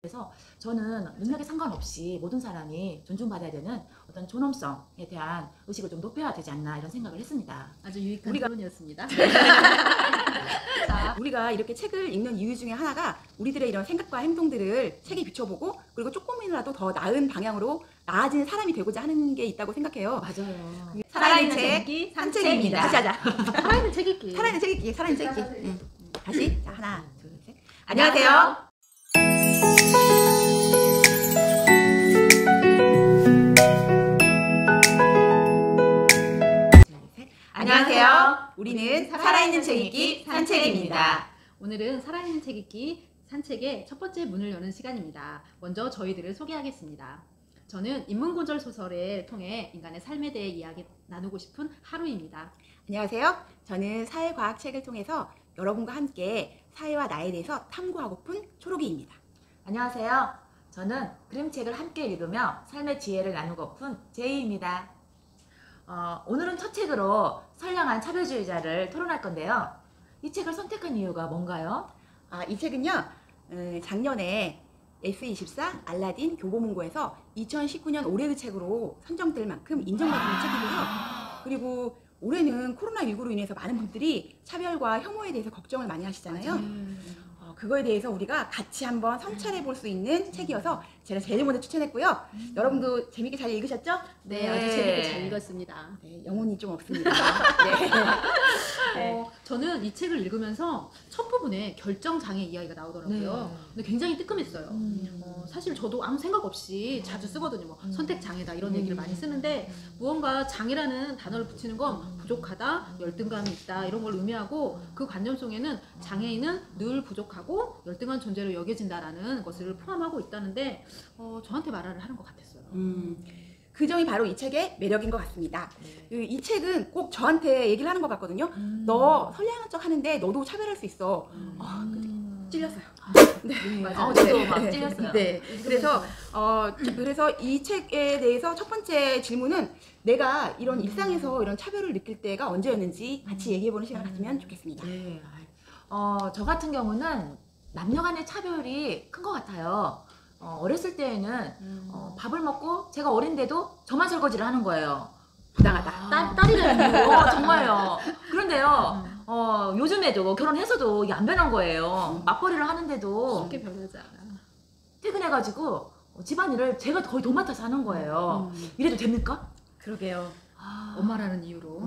그래서 저는 능력에 상관없이 모든 사람이 존중받아야 되는 어떤 존엄성에 대한 의식을 좀 높여야 되지 않나 이런 생각을 했습니다. 아주 유익한 토론이었습니다. 자, 우리가 이렇게 책을 읽는 이유 중에 하나가 우리들의 이런 생각과 행동들을 책에 비춰보고 그리고 조금이라도 더 나은 방향으로 나아지는 사람이 되고자 하는 게 있다고 생각해요. 맞아요. 살아있는 책 읽기 산책입니다. 다시 하자. 살아있는 책 읽기. 살아있는 책 읽기. 살아있는 책 읽기. 다시. 자, 하나, 둘, 셋. 안녕하세요. 안녕하세요. 우리는 살아있는 책 읽기 산책입니다. 오늘은 살아있는 책 읽기 산책의 첫 번째 문을 여는 시간입니다. 먼저 저희들을 소개하겠습니다. 저는 인문고전 소설을 통해 인간의 삶에 대해 이야기 나누고 싶은 하루입니다. 안녕하세요. 저는 사회과학 책을 통해서 여러분과 함께 사회와 나에 대해서 탐구하고픈 초록이입니다. 안녕하세요. 저는 그림책을 함께 읽으며 삶의 지혜를 나누고픈 제이입니다. 오늘은 첫 책으로 선량한 차별주의자를 토론할 건데요. 이 책을 선택한 이유가 뭔가요? 이 책은요, 작년에 S24 알라딘 교보문고에서 2019년 올해의 책으로 선정될 만큼 인정받은 책이고요. 그리고 올해는 코로나19로 인해서 많은 분들이 차별과 혐오에 대해서 걱정을 많이 하시잖아요. 그거에 대해서 우리가 같이 한번 성찰해 볼 수 있는 책이어서 제가 제일 먼저 추천했고요. 여러분도 재밌게 잘 읽으셨죠? 네, 아주 재밌게 잘 읽었습니다. 네, 영혼이 좀 없습니다. 네. 저는 이 책을 읽으면서 첫 부분에 결정장애 이야기가 나오더라고요. 네. 근데 굉장히 뜨끔했어요. 사실 저도 아무 생각 없이 자주 쓰거든요. 뭐 선택장애다 이런 얘기를 많이 쓰는데 무언가 장애라는 단어를 붙이는 건 부족하다, 열등감이 있다 이런 걸 의미하고 그 관념 속에는 장애인은 늘 부족하고 열등한 존재로 여겨진다라는 것을 포함하고 있다는데 저한테 말을 하는 것 같았어요. 그 점이 바로 이 책의 매력인 것 같습니다. 이 책은 꼭 저한테 얘기를 하는 것 같거든요. 너 선량한 척 하는데 너도 차별할 수 있어. 찔렸어요. 네, 맞아요. 저도 막 찔렸어요. 네. 그래서 이 책에 대해서 첫 번째 질문은 내가 이런 일상에서 이런 차별을 느낄 때가 언제였는지 같이 얘기해보는 시간을 가지면 좋겠습니다. 네. 저 같은 경우는 남녀 간의 차별이 큰 것 같아요. 어렸을 때에는 밥을 먹고 제가 어린데도 저만 설거지를 하는 거예요. 부당하다. 딸이라는 이유로 정말요. 그런데요, 요즘에도 결혼해서도 이게 안 변한 거예요. 맞벌이를 하는데도 쉽게 변하지 않아. 퇴근해가지고 집안일을 제가 거의 도맡아서 하는 거예요. 이래도 됩니까? 그러게요. 엄마라는 이유로.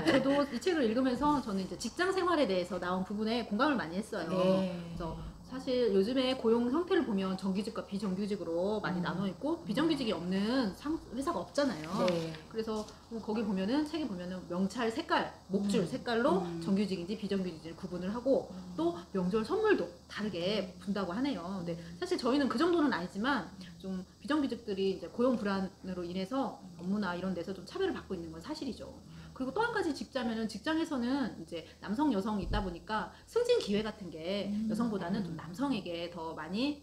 저도 이 책을 읽으면서 저는 이제 직장 생활에 대해서 나온 부분에 공감을 많이 했어요. 네. 그래서 사실 요즘에 고용 형태를 보면 정규직과 비정규직으로 많이 나눠 있고 비정규직이 없는 회사가 없잖아요. 네. 그래서 거기 보면은 책에 보면은 명찰 색깔, 목줄 색깔로 정규직인지 비정규직인지 구분을 하고 또 명절 선물도 다르게 분다고 하네요. 근데 사실 저희는 그 정도는 아니지만 좀 비정규직들이 이제 고용 불안으로 인해서 업무나 이런 데서 좀 차별을 받고 있는 건 사실이죠. 그리고 또 한 가지 짚자면은 직장에서는 이제 남성 여성이 있다 보니까 승진 기회 같은 게 여성보다는 좀 남성에게 더 많이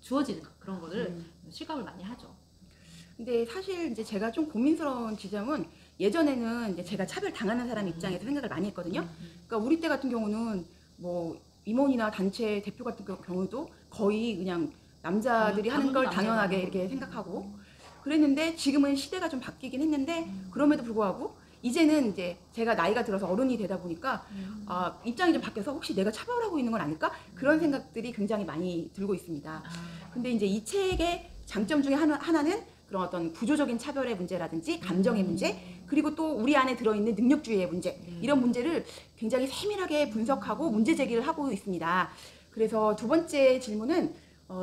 주어지는 그런 거를 실감을 많이 하죠. 근데 사실 이제 제가 좀 고민스러운 지점은 예전에는 이제 제가 차별 당하는 사람 입장에서 생각을 많이 했거든요. 그러니까 우리 때 같은 경우는 뭐 임원이나 단체 대표 같은 경우도 거의 그냥 남자들이 하는 걸 당연하게 이렇게 생각하고 그랬는데 지금은 시대가 좀 바뀌긴 했는데 그럼에도 불구하고 이제는 이제 제가 나이가 들어서 어른이 되다 보니까 입장이 좀 바뀌어서 혹시 내가 차별하고 있는 건 아닐까? 그런 생각들이 굉장히 많이 들고 있습니다. 근데 이제 이 책의 장점 중에 하나는 그런 어떤 구조적인 차별의 문제라든지 감정의 문제 그리고 또 우리 안에 들어있는 능력주의의 문제 이런 문제를 굉장히 세밀하게 분석하고 문제 제기를 하고 있습니다. 그래서 두 번째 질문은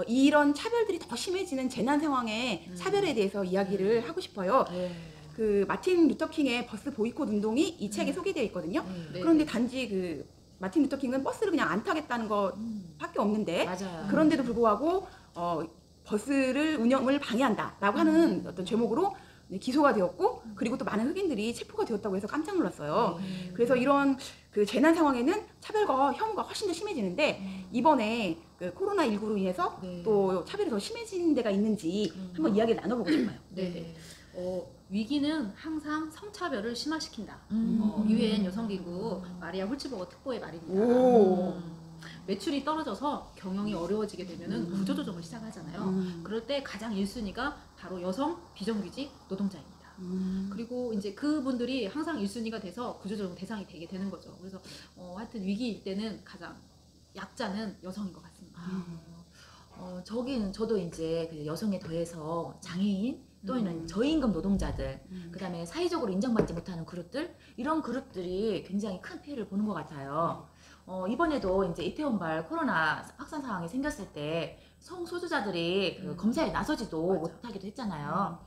이런 차별들이 더 심해지는 재난 상황의 차별에 대해서 이야기를 하고 싶어요. 그 마틴 루터 킹의 버스 보이콧 운동이 이 책에 소개되어 있거든요. 그런데 단지 그 마틴 루터 킹은 버스를 그냥 안 타겠다는 것밖에 없는데 맞아요. 그런데도 불구하고 버스를 운영을 방해한다라고 하는 어떤 제목으로 기소가 되었고 그리고 또 많은 흑인들이 체포가 되었다고 해서 깜짝 놀랐어요. 그래서 이런 그 재난 상황에는 차별과 혐오가 훨씬 더 심해지는데 이번에 그 코로나19로 인해서 또 차별이 더 심해진 데가 있는지 한번 이야기를 나눠보고 싶어요. 네. 위기는 항상 성차별을 심화시킨다. 유엔 여성기구 마리아 홀츠버거 특보의 말입니다. 매출이 떨어져서 경영이 어려워지게 되면은 구조조정을 시작하잖아요. 그럴 때 가장 1순위가 바로 여성 비정규직 노동자입니다. 그리고 이제 그분들이 항상 1순위가 돼서 구조조정 대상이 되게 되는 거죠. 그래서 하여튼 위기일 때는 가장 약자는 여성인 것 같습니다. 저도 이제 그 여성에 더해서 장애인 또는 저임금 노동자들, 그다음에 사회적으로 인정받지 못하는 그룹들, 이런 그룹들이 굉장히 큰 피해를 보는 것 같아요. 이번에도 이제 이태원발 코로나 확산 상황이 생겼을 때 성소수자들이 그 검사에 나서지도 맞아. 못하기도 했잖아요.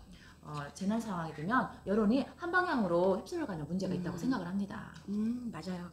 재난 상황이 되면 여론이 한 방향으로 휩쓸려가는 문제가 있다고 생각을 합니다. 맞아요.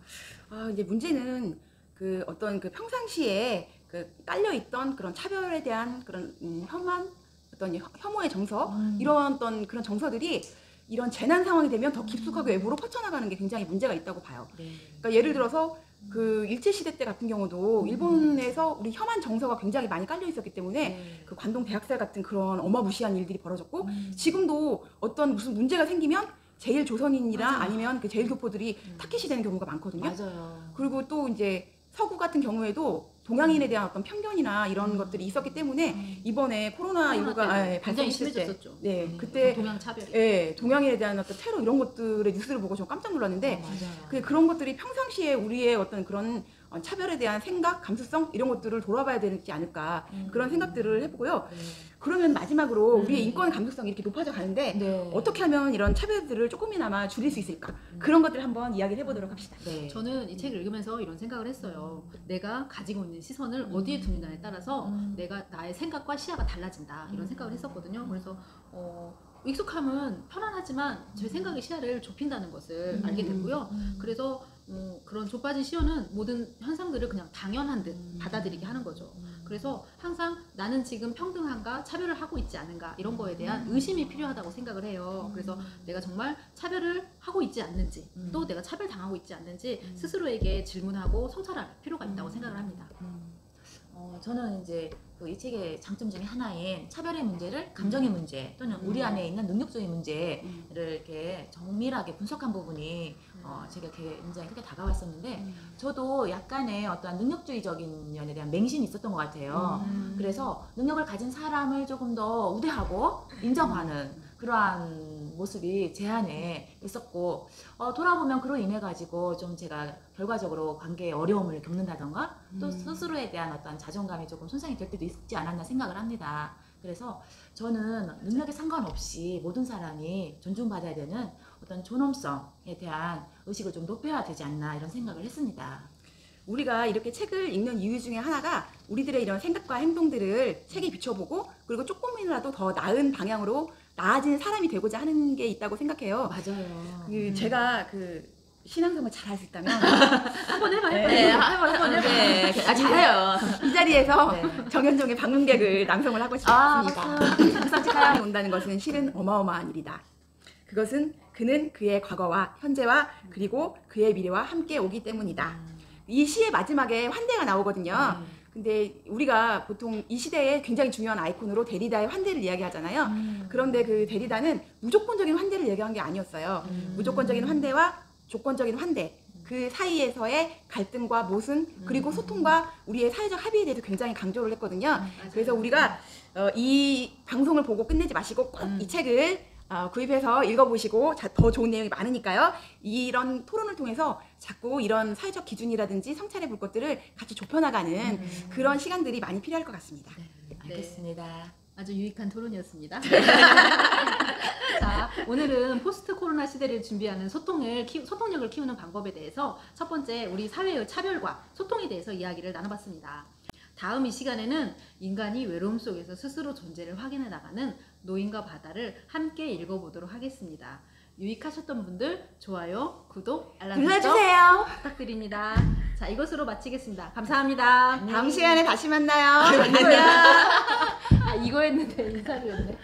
이제 문제는 그 어떤 그 평상시에 그 깔려 있던 그런 차별에 대한 그런 혐한 어떤 혐오의 정서 이런 어떤 그런 정서들이 이런 재난 상황이 되면 더 깊숙하고 외부로 퍼져나가는 게 굉장히 문제가 있다고 봐요. 네. 그러니까 예를 들어서 그 일제시대 때 같은 경우도 일본에서 우리 혐한 정서가 굉장히 많이 깔려 있었기 때문에 그 관동 대학살 같은 그런 어마무시한 일들이 벌어졌고 지금도 어떤 무슨 문제가 생기면 제일 조선인이나 맞아요. 아니면 그 제일 교포들이 타깃이 되는 경우가 많거든요. 맞아요. 그리고 또 이제 서구 같은 경우에도 동양인에 대한 어떤 편견이나 이런 것들이 있었기 때문에 이번에 코로나19가 굉장히 발생했을 때 심해졌었죠. 네, 그때 동양 차별. 동양인에 대한 어떤 테러 이런 것들의 뉴스를 보고 좀 깜짝 놀랐는데 맞아요. 그런 것들이 평상시에 우리의 어떤 그런 차별에 대한 생각, 감수성 이런 것들을 돌아봐야 되지 않을까 그런 생각들을 해보고요. 네. 그러면 마지막으로 우리의 인권 감수성이 이렇게 높아져 가는데 네. 어떻게 하면 이런 차별들을 조금이나마 줄일 수 있을까? 그런 것들 한번 이야기를 해보도록 합시다. 네. 저는 이 책을 읽으면서 이런 생각을 했어요. 내가 가지고 있는 시선을 어디에 두느냐에 따라서 내가 나의 생각과 시야가 달라진다 이런 생각을 했었거든요. 그래서 익숙함은 편안하지만 제 생각의 시야를 좁힌다는 것을 알게 됐고요. 그래서 그런 좁아진 시야는 모든 현상들을 그냥 당연한 듯 받아들이게 하는 거죠. 그래서 항상 나는 지금 평등한가 차별을 하고 있지 않은가 이런 거에 대한 의심이 필요하다고 생각을 해요. 그래서 내가 정말 차별을 하고 있지 않는지 또 내가 차별당하고 있지 않는지 스스로에게 질문하고 성찰할 필요가 있다고 생각을 합니다. 저는 이제 이 책의 장점 중에 하나인 차별의 문제를 감정의 문제 또는 우리 안에 있는 능력적인 문제를 이렇게 정밀하게 분석한 부분이 제가 굉장히 크게 다가왔었는데 저도 약간의 어떤 능력주의적인 면에 대한 맹신이 있었던 것 같아요. 그래서 능력을 가진 사람을 조금 더 우대하고 인정하는 그러한 모습이 제 안에 있었고 돌아보면 그로 인해 가지고 좀 제가 결과적으로 관계에 어려움을 겪는다던가 또 스스로에 대한 어떤 자존감이 조금 손상이 될 때도 있지 않았나 생각을 합니다. 그래서 저는 능력에 상관없이 모든 사람이 존중받아야 되는 어떤 존엄성에 대한 의식을 좀 높여야 되지 않나 이런 생각을 했습니다. 우리가 이렇게 책을 읽는 이유 중에 하나가 우리들의 이런 생각과 행동들을 책에 비춰보고 그리고 조금이라도 더 나은 방향으로 나아진 사람이 되고자 하는 게 있다고 생각해요. 맞아요. 제가 신앙생활 잘할 수 있다면 한번 해봐요. 네, 한번 해볼게요. 잘해요. 이 자리에서 네. 정현종의 방문객을 낭송을 하고 싶습니다. 항상 사람이 온다는 것은 실은 어마어마한 일이다. 그것은 그는 그의 과거와 현재와 그리고 그의 미래와 함께 오기 때문이다. 이 시의 마지막에 환대가 나오거든요. 근데 우리가 보통 이 시대에 굉장히 중요한 아이콘으로 데리다의 환대를 이야기하잖아요. 그런데 그 데리다는 무조건적인 환대를 얘기한 게 아니었어요. 무조건적인 환대와 조건적인 환대, 그 사이에서의 갈등과 모순 그리고 소통과 우리의 사회적 합의에 대해서 굉장히 강조를 했거든요. 그래서 우리가 이 방송을 보고 끝내지 마시고 꼭 이 책을 구입해서 읽어보시고 더 좋은 내용이 많으니까요. 이런 토론을 통해서 자꾸 이런 사회적 기준이라든지 성찰해 볼 것들을 같이 좁혀나가는 그런 시간들이 많이 필요할 것 같습니다. 알겠습니다. 아주 유익한 토론이었습니다. 자, 오늘은 포스트 코로나 시대를 준비하는 소통력을 키우는 방법에 대해서 첫 번째 우리 사회의 차별과 소통에 대해서 이야기를 나눠봤습니다. 다음 이 시간에는 인간이 외로움 속에서 스스로 존재를 확인해 나가는 노인과 바다를 함께 읽어보도록 하겠습니다. 유익하셨던 분들 좋아요, 구독, 알람 설정 눌러주세요. 부탁드립니다. 자, 이것으로 마치겠습니다. 감사합니다. 다음 시간에 다시 만나요. 안녕. 이거 했는데 인사를 했네.